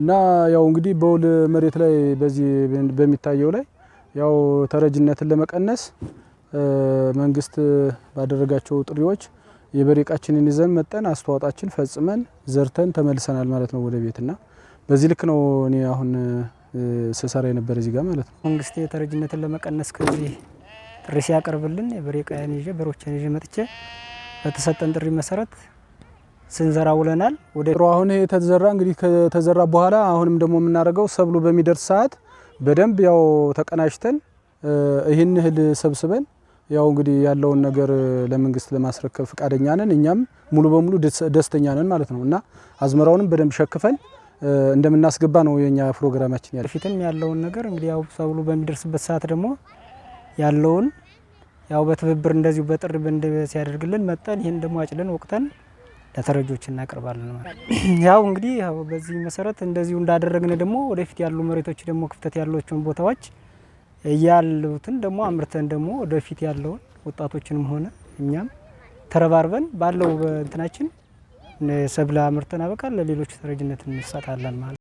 እና ያው እንግዲህ በውል መሬት ላይ በዚህ በሚታየው ላይ ያው ተረጅነትን ለመቀነስ መንግስት ባደረጋቸው ጥሪዎች የበሬቃችንን ይዘን መጠን አስተዋጣችን ፈጽመን ዘርተን ተመልሰናል ማለት ነው ወደ ቤትና በዚህ ልክ ነው እኔ አሁን ሰሰራ የነበረ እዚህ ጋር ማለት ነው። መንግስት የተረጅነትን ለመቀነስ ከዚህ ጥሪ ሲያቀርብልን የበሬቃያን ይዤ በሮችን ይዤ መጥቼ በተሰጠን ጥሪ መሰረት ስንዘራ ውለናል። ወደ አሁን ይሄ ተዘራ እንግዲህ ከተዘራ በኋላ አሁንም ደግሞ የምናደርገው ሰብሉ በሚደርስ ሰዓት በደንብ ያው ተቀናጅተን ይሄን እህል ሰብስበን ያው እንግዲህ ያለውን ነገር ለመንግስት ለማስረከብ ፍቃደኛ ነን። እኛም ሙሉ በሙሉ ደስተኛ ነን ማለት ነው እና አዝመራውንም በደንብ ሸክፈን እንደምናስገባ ነው የኛ ፕሮግራማችን ያለው። ፊትም ያለውን ነገር እንግዲህ ያው ሰብሉ በሚደርስበት ሰዓት ደግሞ ያለውን ያው በትብብር እንደዚሁ በጥሪ ሲያደርግልን መጣን ይሄን ደግሞ አጭለን ወቅተን ለተረጆች እናቀርባለን ማለት ያው እንግዲህ ያው በዚህ መሰረት እንደዚሁ እንዳደረግነ ደግሞ ወደፊት ያሉ መሬቶች ደግሞ ክፍተት ያሉትን ቦታዎች ያሉትን ደግሞ አምርተን ደግሞ ወደፊት ያለውን ወጣቶችንም ሆነ እኛም ተረባርበን ባለው እንትናችን ሰብላ አምርተን አበቃ ለሌሎች ተረጅነት እንሰጣለን ማለት